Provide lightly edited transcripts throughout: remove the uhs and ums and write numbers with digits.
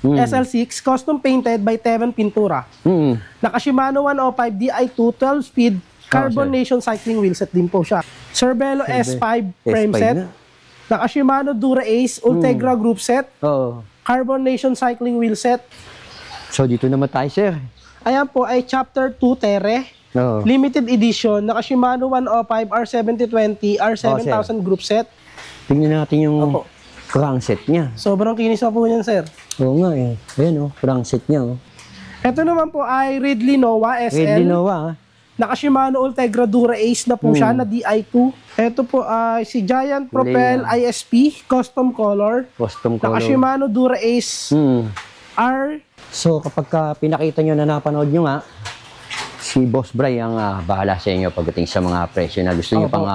SL6, custom painted by Teven Pintura. Naka Shimano 105 Di2 12-speed Carbonation cycling wheelset din po siya. Cervelo S5 frame set. Naka Shimano Dura Ace Ultegra group set. Carbonation cycling wheelset. So dito naman tayo, sir. Ayan po ay Chapter 2 Terre. Limited edition. Naka Shimano 105 R7020 R7000 group set. Tingnan natin yung crankset niya. Sobrang kinis na po niyan, sir. Oo nga eh. Ayan o, crankset niya o. Ito naman po ay Ridley Noah SL. Ridley Noah. Naka Shimano Ultegra Dura Ace na po siya na Di2. Ito po ay si Giant Propel ISP Custom Color. Custom Color. Naka Shimano Dura Ace R. So kapag pinakita nyo na napanood nyo nga, si Boss Bray ang bahala sa inyo pagdating sa mga presyo na gusto nyo pang...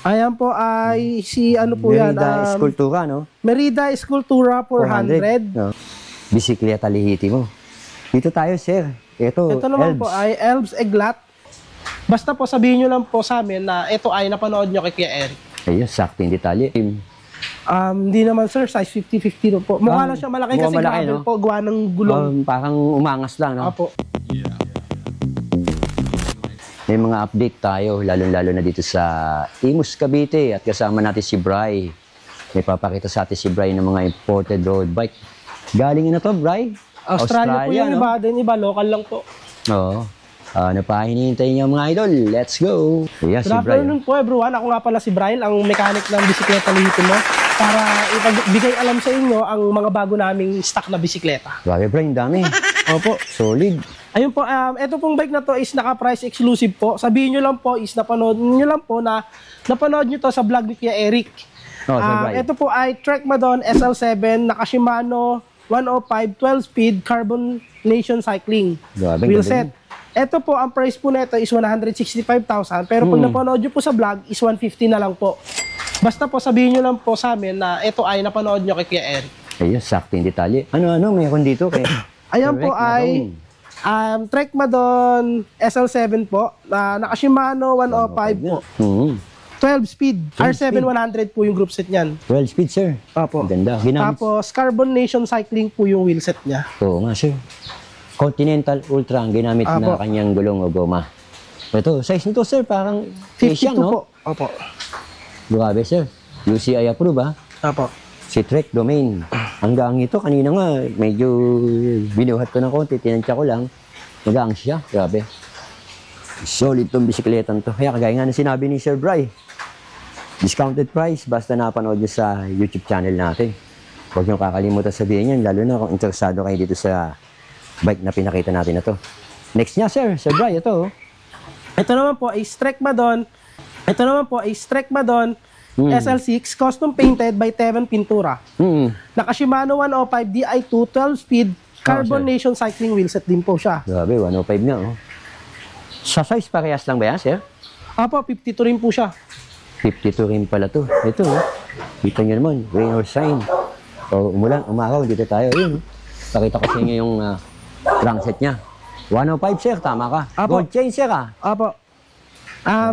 Ayan po ay si ano po yan? Merida Escultura, no? Merida Escultura 400. Bisikleta lihiti mo. Dito tayo, sir. Ito naman po ay Elbs Eglat. Basta po sabihin nyo lang po sa amin na ito ay napanood nyo kay Kuya Eric. Ayun, sakto yung detalye. Hindi naman sir, size 50-50 po. Mukha lang siya malaki kasi gravel po, gawa ng gulong. Parang umangas lang, no? Apo. May mga update tayo, lalo-lalo na dito sa Imus, Cavite. At kasama natin si Bray. May papakita sa atin si Bray ng mga imported road bike. Galing na to, Bray? Australia po yung iba, din iba, local lang po. Oo. Ano pa hinihintay niyo mga idol? Let's go! Yeah, Good afternoon po everyone. Ako nga pala si Brian, ang mechanic ng bisikleta lihito mo. Para ipagbigay alam sa inyo ang mga bago naming stock na bisikleta. Grabe Brian, dami. Opo. Solid. Ayun po, ito pong bike na to is naka-price exclusive po. Sabihin nyo lang po is napanood nyo lang po na napanood nyo to sa vlog ni Kuya Eric. Ito po ay Trekmadon SL7, naka Shimano 105 12-speed Carbonation cycling wheelset. Ito po, ang price po na ito is 165,000. Pero pag napanood nyo po sa vlog is 150 na lang po. Basta po sabihin nyo lang po sa amin na ito ay napanood nyo kay Kuya Eric. Ayun, sakto yung detalye. Ano, mayroon dito kay... Ayan po ay Trekmadon SL7 po. Naka Shimano 105 po. 12-speed. R7100 po yung group set niyan. 12-speed, sir. Opo. Ganda. Tapos, Carbonation cycling po yung wheelset niya. Oo nga, sir. Continental Ultra ang ginamit na kanyang gulong o goma. Ito, size nito, sir, parang 52 no? po. Opo. Grabe, sir. UCI approve, ha? Opo. Si Trek Domain. Hanggang ito, kanina nga, medyo binuhat ko ng konti, tinansya ko lang. Hanggang siya. Grabe. Solid tong bisikletang to. Kaya kagaya nga na sinabi ni Sir Bray, discounted price, basta napanood nyo sa YouTube channel natin. Huwag nyo kakalimutan sabihin yan, lalo na kung interesado kayo dito sa bike na pinakita natin na to. Next niya, Sir Bray, ito. Ito naman po ay Trekmadon. Ito naman po ay Trekmadon SL6, custom painted by Teven Pintura. Naka Shimano 105 Di2 12-speed Carbonation cycling wheelset din po siya. Grabe, 105 na, oh. Sa size parehas lang ba yan, sir? Apo, 52 rin po siya. 52 rin pala to. Ito, oh. Kita nyo naman, rain or shine. O umulan, umaraw, dito tayo. Yun, pakita ko sa inyo yung crankset niya. 105, sir, tama ka. Apo. Gold chain, sir, ah. Apo.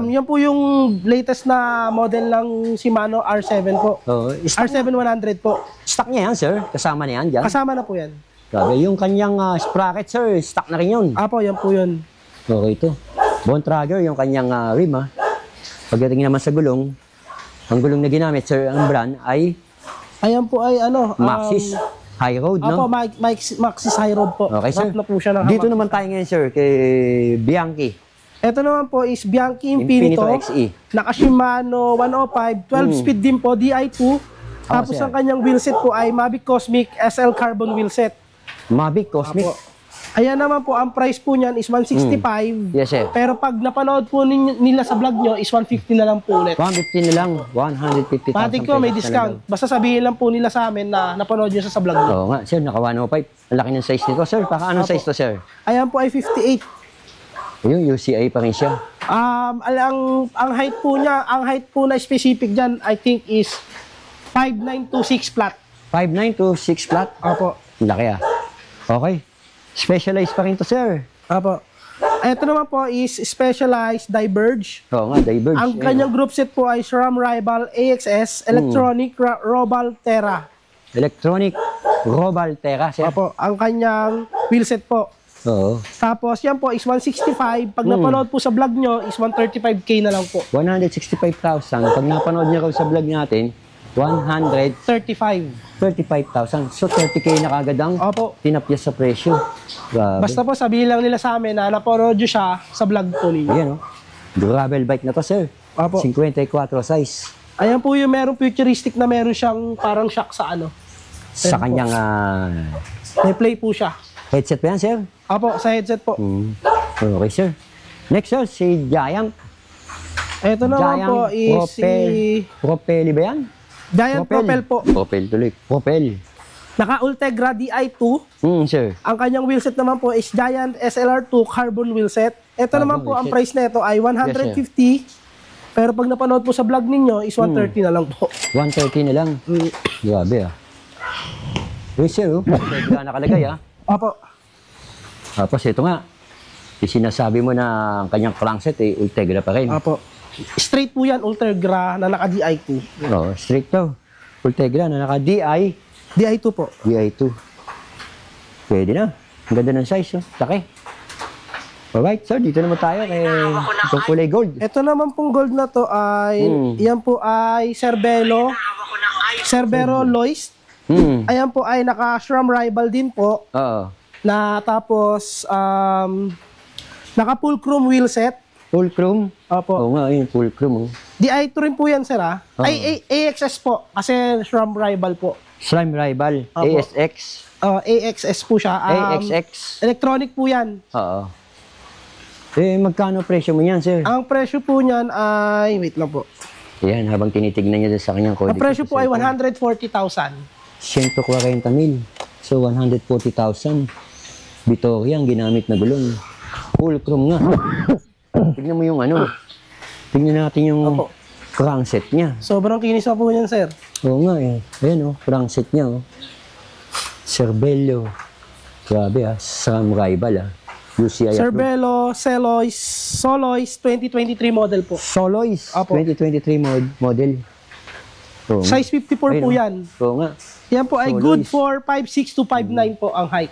Yan po yung latest na model ng Shimano R7 po. R7100 po. Stock niya yan, sir? Kasama na yan dyan? Kasama na po yan. Grabe, yung kanyang sprocket, sir, stock na rin yun. Apo, yan po yun. Okay ito. Bone Trager, yung kanyang rim, ha. Pagdating naman sa gulong, ang gulong na ginamit, sir, ang brand ay... Ayan po ay ano... Maxxis High Road, no? Apo, Maxxis High Road po. Okay, sir. Na po siya ng dito naman tayo ngayon, sir, kay Bianchi. Ito naman po is Bianchi Infinito XE. Naka Shimano 105, 12-speed din po, Di2. Tapos ang kanyang wheelset po ay Mavic Cosmic SL Carbon wheelset. Mavic Cosmic? Apo. Ayan naman po, ang price po niyan is 165. Yes, sir. Pero pag napanood po nila sa vlog nyo is 150 na lang po ulit. 150 na lang, 150,000 pesos. Patik ko, may discount. Basta sabihin lang po nila sa amin na napanood nyo sa vlog nyo. Oo nga, sir, naka 105. Ang laki ng size nito, sir. Baka anong size to, sir? Ayan po ay 58. Ayun, UCI pa rin siya. Ang height po niya, ang height po na specific dyan, I think is 5926 flat. 5926 flat? Opo. Laki, ah. Okay. Specialized pa rin to, sir. Opo. Ito naman po is Specialized Diverge. Oo nga, Diverge. Ang kanyang group set po ay SRAM Rival AXS Electronic Robal Terra. Electronic Robal Terra, sir. Opo, ang kanyang wheelset po. Oo. Tapos yan po is 165. Pag napanood po sa vlog nyo is 135k na lang po. 165,000. Pag napanood niyo sa vlog natin, 35. 135,000. So 30k na kagad ang Opo. tinapyas sa presyo. Grabe. Basta po sabihin lang nila sa amin na napanood nyo siya sa vlog po ninyo. Ayan, oh. Gravel bike na to, sir. Opo. 54 size. Ayan po yung merong futuristic na meron siyang parang shock sa ano. Sa Ayan po. kanyang May play po siya. headset pa yan, sir. Opo, sa headset po. Okay, sir. Next, sir, si Giant. Ito naman po is si Propel ba yan? Giant Propel po. Propel tuloy. Propel. Naka Ultegra Di2. Sir. Ang kanyang wheelset naman po is Giant SLR2 carbon wheelset. Ito naman po, ang price nito ay 150. Pero pag napanood po sa vlog ninyo is 130 na lang po. 130 na lang. Grabe, ah. Yes, sir, oh. Ultegra nakalagay, ah. Opo. Tapos ito nga, sinasabi mo na ang kanyang crankset eh, Ultegra pa rin. Opo. Straight po yan, Ultegra na naka Di2. Oo, straight to. Ultegra na naka-DI. Di2 po. DI2. Pwede na. Ang ganda ng size, oh. Laki. Alright, so dito naman tayo kay itong kulay gold. Ito naman pong gold na to ay, yan po ay Cerbero Loist. Ayan po ay naka-SRAM Rival din po. Oo. Na tapos, naka full chrome wheelset. Full chrome? Opo. Oo nga, yun, full chrome. Oh. Di2 rin po yan, sir, ha? Ay, AXS po. Kasi SRAM Rival po. SRAM Rival. Opo. ASX. AXS po siya. AXX. Electronic po yan. Oo. Eh, magkano presyo mo yan, sir? Ang presyo po niyan ay, wait lang po. Yan, habang tinitignan niya sa kanyang code. Ang presyo po ay 140,000. 140,000. So, 140,000. Vittoria ang ginamit na gulong. Full chrome nga. Tignan mo yung ano. Tignan natin yung crankset niya. Sobrang kinis na po niyan, sir. Oo nga eh. Ayan oh, crankset niya oh. Cervelo. Grabe ah, SRAM Rival ah. UCI Cervelo Solois 2023 model po. Solois, Opo. 2023 model. Oo nga. Size 54 po yan. Oo nga. Yan po ay Solois. good for 5'6 to 5'9 po ang height.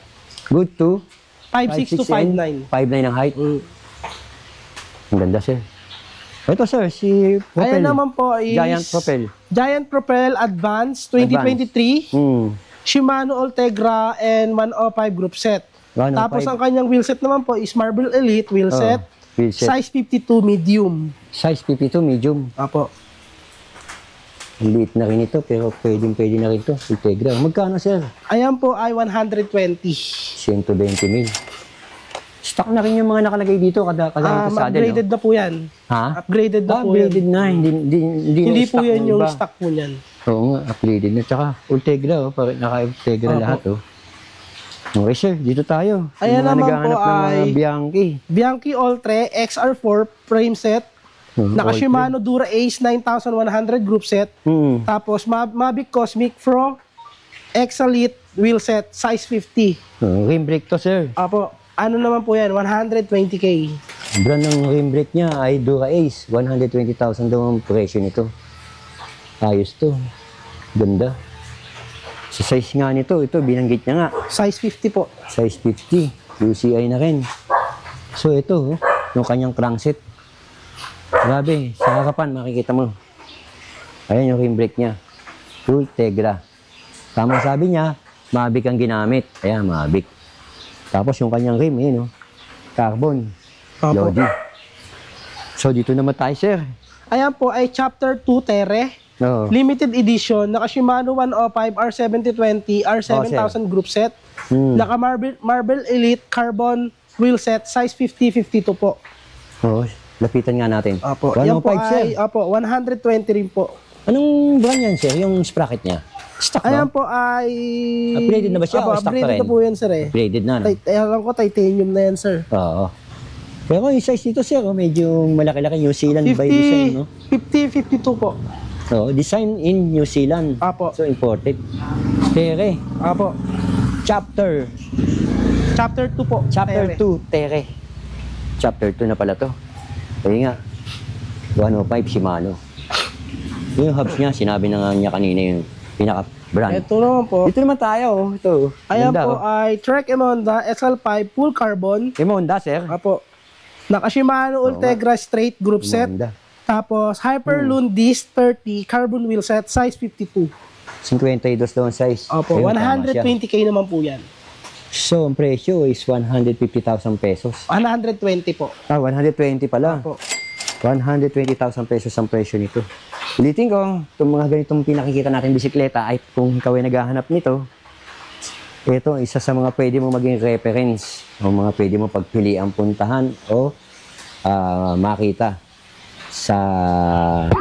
Good to? 5'6 to 5'9. 5'9 ang height. Ang ganda sir. Ito sir, si Propel. Ayan naman po is Giant Propel. Giant Propel Advance 2023. Shimano Ultegra and 105 group set. 105. Tapos ang kanyang wheelset naman po is Marble Elite wheelset. Wheelset. Size 52 medium. Size 52 medium. Apo. Ang liit na rin ito, pero pwede na rin ito. Ultegra. Magkano sir? Ayan po ay 120. 120,000. Stock na rin yung mga nakalagay dito kada sa saddle. Upgraded na po yan. Ha? Upgraded na po yan. Upgraded na. Hindi Hindi po yan yung iba. stock po yan. Oo nga, upgraded na. Tsaka Ultegra, oh, naka-Ultegra lahat. Oh. Okay sir, dito tayo. Ayan Yung mga naman naghahanap po ng mga ay Bianchi. Bianchi Ultre XR4 frame set. Naka Shimano Dura Ace 9100 group set. Tapos Mavic Cosmic Pro Exalite wheel set size 50. Rim brake to sir. Apo, ano naman po yan? 120k. Brand ng rim brake niya ay Dura Ace. 120,000 daw ang presyo nito. Ayos to. Ganda. Sa size nga nito, ito binanggit niya nga. Size 50 po. Size 50. UCI na rin. So ito, yung kanyang crankset. Grabe, sa harapan makikita mo. Ayan yung rim brake niya. Ultegra. Tama sabi niya, Mavic ang ginamit. Ayan, Mavic. Tapos yung kanyang rim, yun, carbon. Opo. Lodi. So dito naman tayo, sir. Ayan po ay Chapter 2 Terre. Oo. Limited edition. Naka Shimano 105 R7020 R7000 group set. Naka Marble Elite Carbon wheel set. Size 50-52 po. Oo. Lapitan nga natin. Opo. 105, Yan po sir. ay, opo, 120 rin po. Anong brand yan, sir? Yung sprocket niya? Stock Ayan ba? po ay... Upgraded na ba siya o stock pa upgraded rin? na po yan, sir eh. Upgraded na, no? Alam ko, titanium na yan, sir. Oo. Pero yung size nito, sir, medyo malaki-laki. New Zealand by design, no? 50-52 po. Oo. Design in New Zealand. Apo. So, imported. Tere. Apo. Chapter. Chapter 2 po. Chapter Terre. 2, Tere. Chapter 2 na pala to. Kaya nga, 105 Shimano. Yung hubs niya, sinabi na nga niya kanina yung brand. Ito naman po. Dito naman tayo. Ito. Ayan ganda, po ay Trek Emonda SL5 full carbon. Emonda, sir. Apo. Naka Shimano Ultegra straight group set. Emonda. Tapos Hyperloon Disc 30 carbon wheel set size 52. 52 daw ang size. Opo, Ayun, tama siya. 120k naman po yan. So, ang presyo is 150,000 pesos. 120 po. 120 pala. Opo. 120,000 pesos ang presyo nito. Ulitin ko, itong mga ganitong pinakikita natin bisikleta ay kung ikaw ay naghahanap nito, ito isa sa mga pwede mo maging reference o mga pwede mo pagpiliang puntahan o makita sa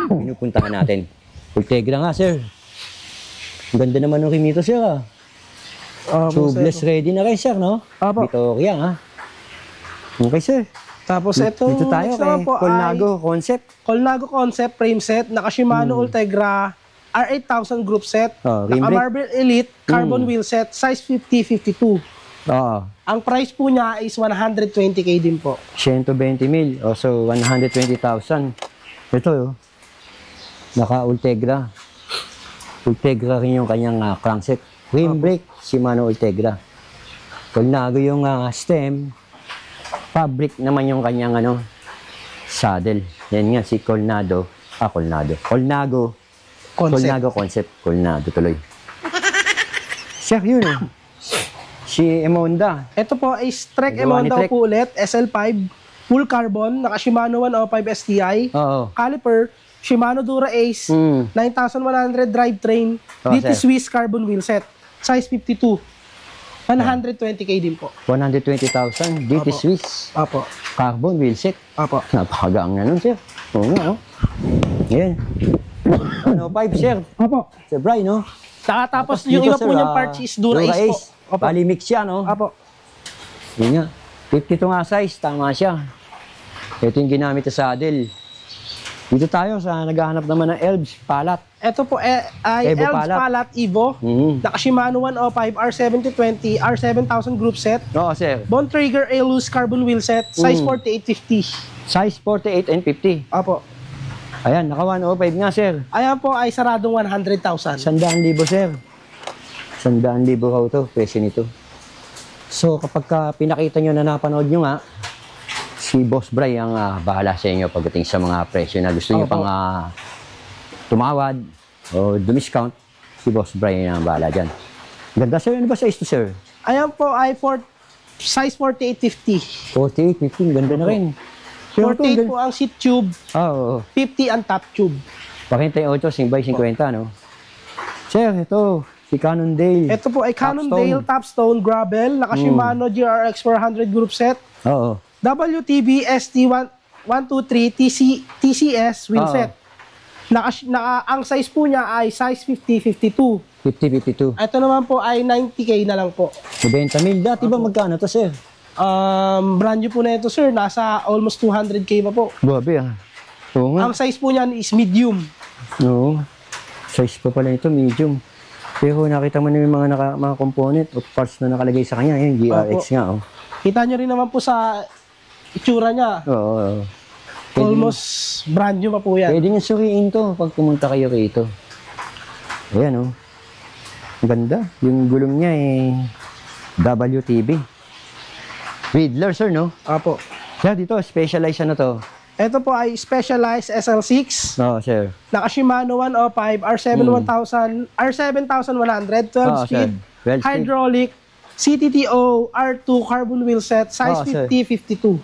pinupuntahan natin. Ultegra nga, sir. Ang ganda naman ng rim nito, sir. Tubeless ready na rin, sir, no? Opo. Victoria, ha? Okay, sir. Tapos ito, Dito tayo next kay naman po Colnago Concept. Colnago Concept frame set, naka Shimano Ultegra R8000 group set, Oh, rim naka brake. Marble Elite carbon wheel set, size 50-52. Oo. Ang price po niya is 120k din po. 120 mil. O, so, 120,000. Ito, oh. Naka-Ultegra. Ultegra rin yung kanyang crankset. Rim brake, Shimano Ultegra. Colnago yung stem. Fabric naman yung kanyang saddle. Yan nga, si Colnago. Colnago Concept. Colnago tuloy. Sir, yun eh. Si Emonda. Ito po is Trek Gawa ni Emonda Trek. po ulit, SL5, full carbon, naka Shimano 105 STI, Oo. caliper, Shimano Dura Ace, 9100 drivetrain, Oh, DT sir. Swiss carbon wheel set, size 52. 120k din po. 120,000. DT Opo. Swiss. Apo. Carbon wheel set. Apo. Napakagaang na nun, sir. Oo nga, oh. Yan. 105, sir. Apo. Sir Brian, no? Tapos Dito, yung iba sir, po niyang parts is Dura Ace po. Apo. Bali mix siya, no? Apo. Yun nga. 52 nga size, tama siya. Ito yung ginamit sa saddle. Dito tayo sa naghahanap naman ng Elves Palat. Ito po ay Evo Elves Palat. Palat Evo. Naka Shimano 105 R7020 R7000 group set. Oo, sir. Bone Trigger A-Loose carbon wheel set, size 4850. Size 48 and 50. Apo. Ayan, naka 105 nga, sir. Ayan po ay saradong 100,000. 100,000, sir. 100,000 raw to, presyo nito. So, kapag pinakita nyo na napanood nyo nga, si Boss Bray ang bahala sa inyo pagdating sa mga presyo na gusto nyo Opo. pang tumawad o dumiscount. Si Boss Bray ang bahala dyan. Ganda, sir. Ano ba size to, sir? Ayan po ay size 4850. 48, 15. Ganda na rin. Sure, 48 po ang seat tube, Oo. 50 ang top tube. Pakintay 8, 5x50, no? Sir, ito. Si Cannondale. Ito po ay Topstone. Cannondale Topstone Gravel, naka Shimano GRX 400 group set, Oo. WTB ST123 TCS wheel Oo. set. Ang size po niya ay size 50-52. 50, 52. Ito naman po ay 90k na lang po. 90,000. Dati ba magkano to, sir? Brand new po na ito, sir. Nasa almost 200k pa po. Grabe, Oo nga. Ang size po niyan is medium. Oo. Size pa pala ito, medium. Pero nakita mo na yung mga component o parts na nakalagay sa kanya. Yung GRX Opo. nga, Kita nyo rin naman po sa itsura niya. Oo. Almost brand new pa po yan. Pwede nyo suriin to pag pumunta kayo rito. Ayan, Ang ganda. Yung gulong niya WTB. Riddler, sir, no? Apo. Kaya dito, specialized na to. Ito po ay Specialized SL6. Oo, sir. Naka Shimano 105, R7100, 12 Oo, speed, sir. 12 speed. hydraulic, CTTO, R2 carbon wheel set, size Oo, sir. 50-52.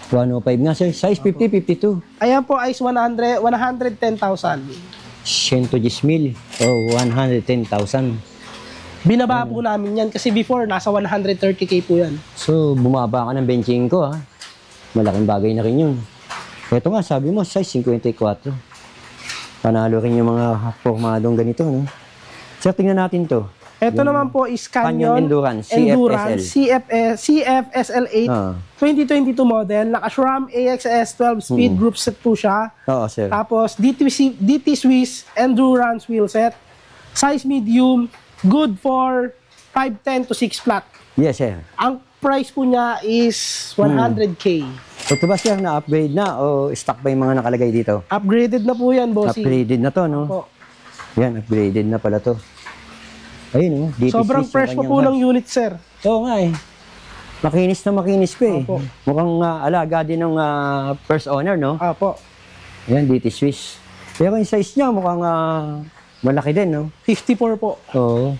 105 nga, sir. Size 50, 52. Ayan po ay 110,000. 110,000 o 110,000. Binaba po namin yan kasi before nasa 130k po yan. So, bumaba ka ng benching ko, Malaking bagay na rin yun. Ito nga, sabi mo, size 54. Panalo rin yung mga formadong ganito, no? So, tingnan natin to. Ito naman po is Canyon Canyon Endurance, CFSL8 Ah. 2022 model. Naka SRAM AXS 12 speed group set po siya. Oo, sir. Tapos DT Swiss Endurance wheel set. Size medium. Good for 510 to 6 flat. Yes, sir. Ang price po niya is 100k. Ito ba, sir, na-upgrade na o stock ba yung mga nakalagay dito? Upgraded na po yan, bossy. Upgraded na to, no? Po. Yan, upgraded na pala to. Ayun, oh. Sobrang fresh pa po ng unit, sir. Oo nga eh. Makinis na makinis pa eh. Opo. Mukhang alaga din ng first owner, no? Opo. Ayan, DT Swiss. Pero yung size niya mukhang malaki din, no? 54 po. Oo.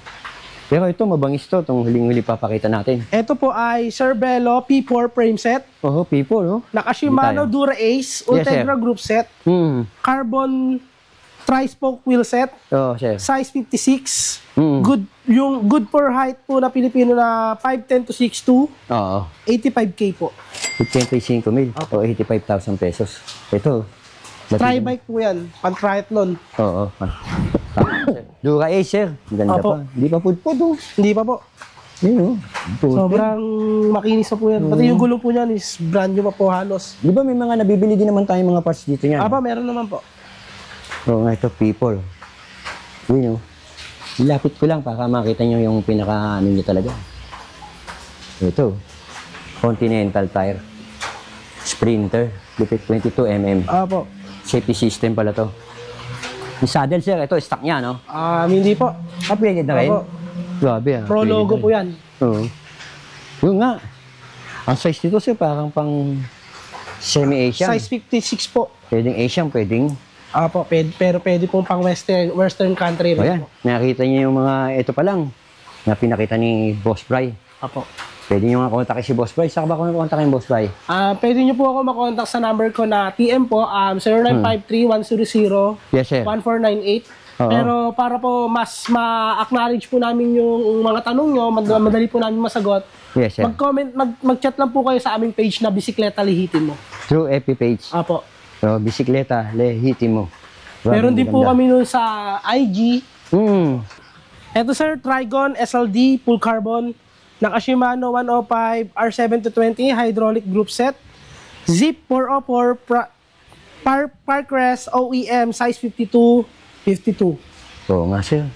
Pero ito, mabangis to. Itong huling-huli papakita natin. Ito po ay Cervelo P4 frame set. Oo, people, no? Naka Shimano Dura Ace Ultegra group set. Carbon tri-spoke wheel set. Oo, sir. Size 56. Good for height po na Pilipino na 5'10 to 6'2. Oo. 85K po. 25 mil o 85,000 pesos. Ito. Tri-bike po yan. Pan-triathlon. Oo. Dura Ace, sir. Ganda Opo. pa. Hindi pa pudpud, oh. Hindi pa po. Yun, oh. Sobrang makinis pa po yan. Pati yung gulong po niyan is brand new pa po halos. Di ba may mga nabibili din naman tayong mga parts dito niyan? Aba, meron naman po. Oo nga, ito, people. Yun, oh. Ilapit ko lang para makita nyo yung pinaka-ano nyo talaga. Ito. Continental tire. Sprinter. Lupit 22mm. Opo. Safety system pala to. Yung saddle, sir, ito, stock niya, no? Hindi po. Upgraded na rin? Opo. Grabe, ah. Pro logo po yan. Oo. Yung nga. Ang size nito, sir, parang pang semi-Asian. Size 56 po. Pwedeng Asian, pwedeng... Opo, pero pwede pong pang western country O rin yan, po. nakita niyo yung mga, ito pa lang, na pinakita ni Boss Bry. Opo. Pwede niyo nga kontakin si Boss Bry. Saan ba ako kontakin Boss Bry? Pwede niyo po ako makontak sa number ko na TM po, 0953-100-1498. Yes, sir. Oo. Pero para po mas ma-acknowledge po namin yung mga tanong nyo, madali po namin masagot, Yes, sir. mag-comment, mag-chat lang po kayo sa aming page na Bisikleta Lihitin Mo. Through FB page. Opo. So, bisikleta, lehitin mo. Meron din po kami nun sa IG. Ito sir, Trigon SLD full carbon. Naka Shimano 105 R7-20 hydraulic group set. Zip 404 Parkrest OEM size 52. Oo nga, sir.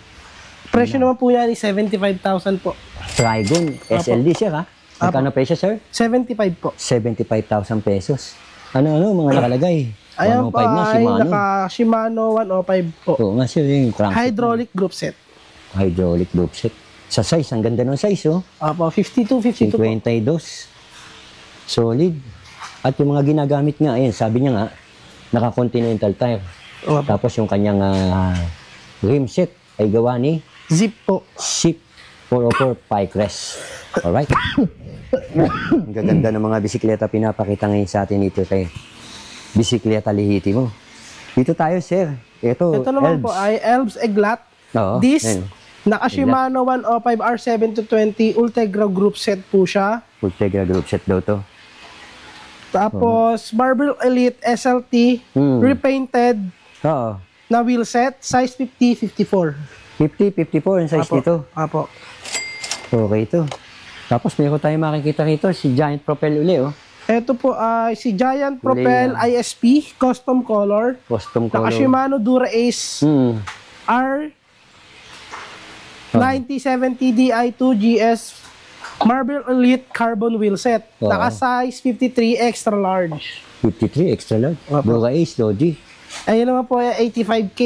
Presyo naman po yan is 75,000 po. Trigon, SLD, sir, ha? Magkano presyo, sir? 75 po. 75,000 pesos. Ano, mga nakalagay? Ayan 105 po na, ay Shimano. naka Shimano 105 po. Oo nga, sir, yung crank. Hydraulic group set. Hydraulic group set. Sa size, ang ganda ng size, oh. Opo, 52 po. 52. Solid. At yung mga ginagamit nga, ayan, sabi niya nga, naka-continental tire. Opo. Tapos yung kanyang rim set ay gawa ni Zip po. Ship 404 Parkrest. Alright? Ang gaganda ng mga bisikleta pinapakita ngayon sa atin dito kay Bisikleta Lihiti mo. Dito tayo, sir. Ito Naman po ay Elbs Eglat. Oo, This, ayun. naka Shimano 105 R7-20 Ultegra group set po siya. Ultegra group set daw to. Tapos, Marble Elite SLT, repainted Oo. na wheel set, size 50-54. 50, 54 ang size nito. Apo. Okay ito. Tapos meron tayong makikita rito, si Giant Propel uli, oh. Ito po ay si Giant Propel ISP, custom color. Custom Naka color. Shimano Dura Ace R 9070 Di2 GS Marble Elite carbon wheel set. Oo. Naka size 53 extra large. 53 extra large. Dura Ace, Doji. Ayun naman po ay 85K.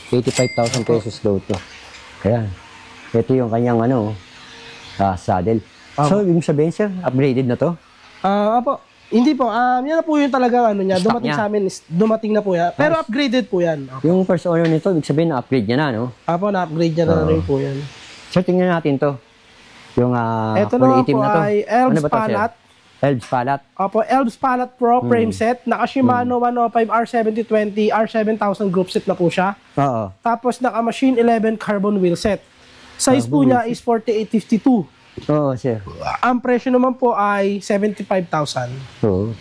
85,000 pesos daw to. Kaya, ito yung kanyang saddle. So, ibig sabihin, sir, upgraded na to? Apo. Hindi po. Yan na po yung talagang ano niya. Stock Dumating niya. sa amin. Dumating na po yan. Pero upgraded po yan. Apo, Yung first owner nito, ibig sabihin na-upgrade niya na, no? na-upgrade niya na rin po yan. So, tingnan natin to. Yung Ito kulay naman itim po na to. ay Elbs Ano ba to, sir? Palat. Elbs Palat. Opo, Elbs Palat Pro frame set. Naka Shimano 105 R7-20 R7000 group set na po siya. Oo. Tapos naka Machine 11 carbon wheel set. Size po niya is 4852. Oo, sir. Ang presyo naman po ay 75,000. Oo.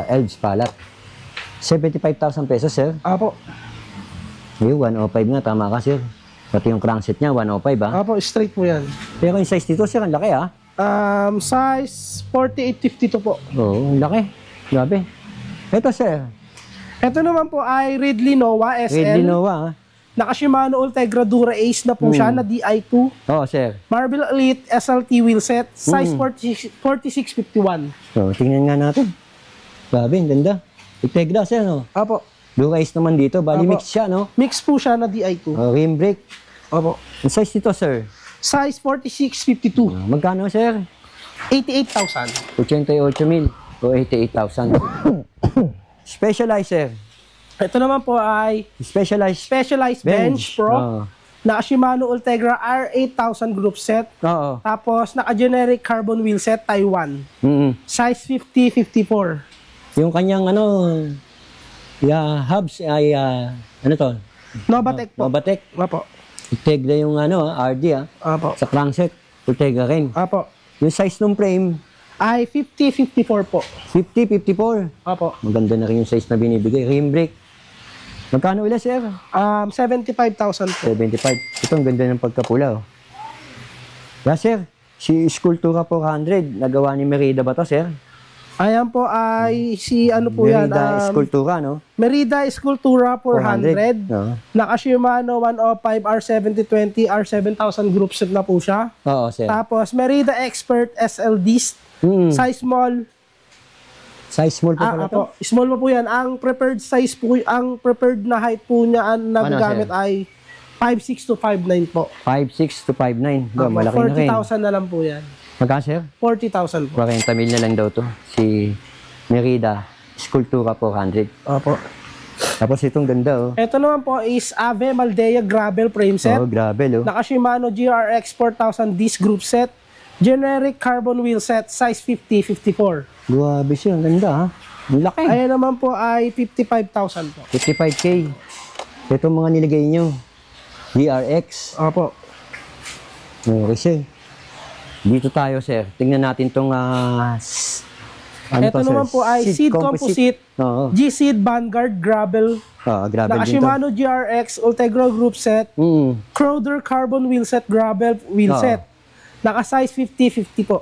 Elbs Palat. 75,000 pesos, sir. Opo. Yung 105 nga, tama ka, sir. Pati yung crankset niya, 105, ha? Opo, straight po yan. Pero yung size dito, sir, ang laki, ha? Size 4852 po. Oo, ang laki. Grabe. Ito, sir. Ito naman po ay Ridley Nova SL. Ridley Nova, ha? Naka Shimano Ultegra Dura Ace na po siya na Di2. Oo, sir. Marble Elite SLT wheel set. Size 4651. So, tingnan nga natin. Grabe, ang ganda. Ultegra, sir, no? Opo. Dura Ace naman dito. Bali, Apo. mix siya, no? Mix po siya na Di2. Rim brake. Opo. Ang size nito, sir? Size 46-52. Magkano, sir? 88,000. 88,000 o 88,000. Specializer. Ito naman po ay Specialized Bench Pro na Shimano Ultegra R8000 group set. Oo. Tapos naka-generic carbon wheel set Taiwan. Size 50-54. Yung kanyang hubs ay ano to? Novatec po. Novatec. Opo. Ultegra yung RD Opo. sa crankset. Ultegra rin. Opo. Yung size ng frame ay 50-54 po. 50-54. Opo. Maganda na rin yung size na binibigay. Rim brake. Magkano ulit, sir? 75,000 po. 75. Ito, ang ganda ng pagkapula. Oh. Yeah, sir. Si Sculptura 400, nagawa ni Merida ba to, sir? Ayan po ay si ano po yan? Merida Sculptura, no? Merida Sculptura 400. No? Naka Shimano 105 R7020 R7000 group set na po siya. Oo, sir. Tapos Merida Expert SLDs. Size small. Size small po pala to? Small po yan. Ang preferred size po, ang preferred na height po niya ang nagagamit ay 5'6 to 5'9 po. 5'6 to 5'9. Malaki na rin. 40,000 na lang po yan. Magkano, sir? 40,000 po. 40,000 na lang daw to. Si Merida Sculptura 400. Opo. Tapos itong ganda, oh. Ito naman po is Ave Maldea Gravel Frame Set. Oh, gravel, oh. Naka Shimano GRX 4000 disc group set. Generic carbon wheel set, size 50-54. Grabe siya, ang ganda, ha? Ang laki. Ayan naman po ay 55,000 po. 55K. Ito mga nilagay nyo. GRX. Opo. Okay, sir. Dito tayo, sir. Tingnan natin itong ito naman po ay Seed Composite G-Seed Vanguard Gravel. Gravel Naka din Shimano GRX Ultegra group set. Crowder carbon wheel set gravel wheel set. Naka size 50-50 po.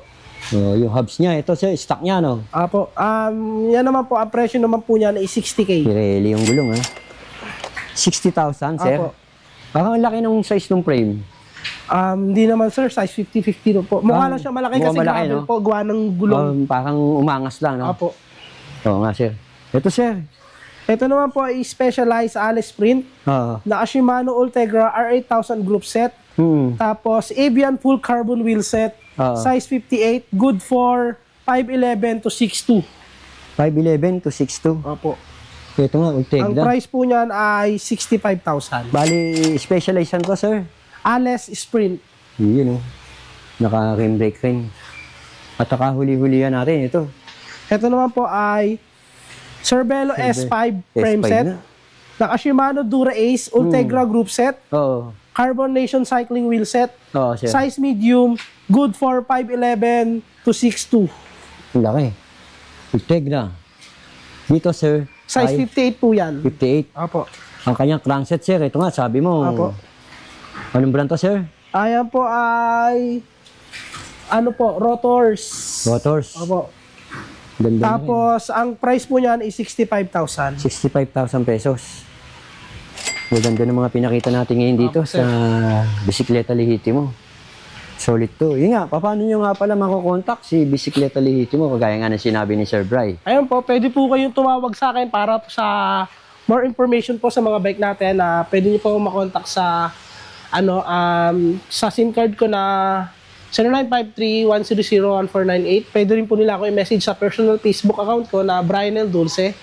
Yung hubs niya, ito sir, stock niya, no? Apo. Yan naman po, ang presyo naman po niya ay 60K. Pirelli yung gulong, ha? 60,000, sir? Apo. Parang laki ng size ng frame. Hindi naman sir, size 50-50 po. Mukha lang siya malaki kasi malaki, gravel no? po, gawa ng gulong. Parang umangas lang, no? Apo. Oo nga, sir. Ito, sir. Ito naman po ay Specialized Alice Sprint. Naka Shimano Ultegra R8000 group set. Tapos Avian full carbon wheel set. Size 58. Good for 5'11 to 6'2. 5'11 to 6'2. Opo. Ito nga, Ultegra. Ang price po niyan ay 65,000. Bali, specialized yan to, sir? Alice Sprint. Yun, oh. Naka-rim brake rin. At nakahuli-hulihan natin ito. Ito naman po ay Cervelo S5 frame S5 set. Na. Naka Shimano Dura Ace Ultegra group set. Oo. Carbon Nation cycling wheel set. Oo, sir. Size medium. Good for 5'11 to 6'2. Ang laki. Ultegra. Dito, sir. Size 58 po yan. 58. Apo. Ang kanyang crankset, sir. Ito nga, sabi mo. Apo. Anong brand to, sir? Ayan po ay Rotors. Rotors. Opo. Ganda Tapos, ang price po niyan is 65,000. 65,000 pesos. Maganda ng mga pinakita natin ngayon dito sa Bisikleta Lehitimo. Solid to. Yun nga, paano nyo nga pala makukontak si Bisikleta Lehitimo? Kagaya nga ng sinabi ni Sir Bry. Ayun po, pwede po kayong tumawag sa akin para po sa more information po sa mga bike natin na pwede nyo po makontak sa sa SIM card ko na 0953-100-1498. Pwede rin po nila ako i-message sa personal Facebook account ko na Brian L. Dulce.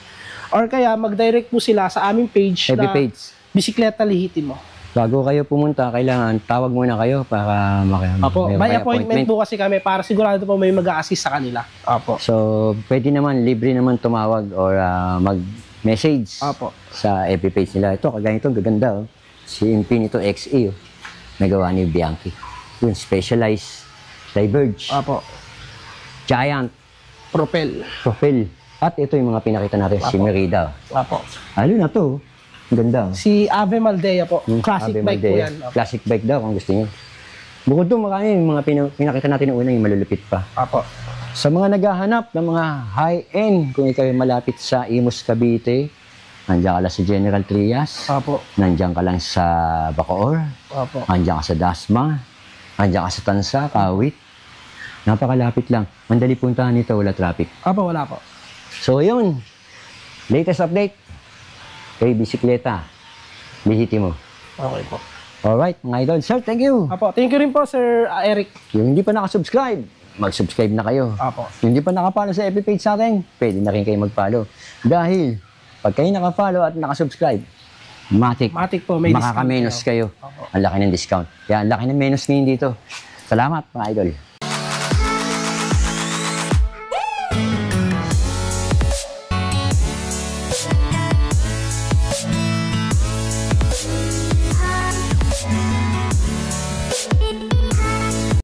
Or kaya mag-direct po sila sa aming page FB na page. Bisikleta Lehitimo. Bago kayo pumunta, kailangan tawag muna kayo para Opo, may appointment po kasi kami para sigurado po may mag-a-assist sa kanila. Opo. So, pwede naman, libre naman tumawag or mag-message Opo. sa FB page nila. Ito, kagaya ito, gaganda. Oh. Si Infinito XE, oh. Nagawa ni Bianchi. Yung Specialized Diverge. Opo. Giant. Propel. At ito yung mga pinakita natin, si Merida. Opo. Lalo na to. Ang ganda. Si Ave Maldea po. Classic Ave bike Maldea. po yan. Opo. Classic bike daw kung gusto niyo. Bukod doon, marami yung mga pinakita natin ng una, yung malulupit pa. Opo. Sa mga naghahanap ng mga high-end, kung ikaw ay malapit sa Imus, Cavite, nandiyan ka lang sa General Trias, Opo. nandiyan ka lang sa Bacoor, Opo. nandiyan ka sa Dasma, nandiyan ka sa Tansa, Kawit. Napakalapit lang. Mandali puntahan nito, wala traffic. Opo, wala po. So yun, latest update kay Bisikleta Lehitimo. Okay po. Alright, mga idol. Sir, thank you. Apo, thank you rin po, Sir Eric. Yung hindi pa nakasubscribe, mag-subscribe na kayo. Apo. Yung hindi pa nakapalo sa FB page sa atin, pwede na rin kayo mag-follow. Dahil, pag kayo nakapalo at nakasubscribe, matik po, may makakamenos kayo. Opo. Ang laki ng discount. Kaya ang laki ng menos ngayon dito. Salamat, mga idol.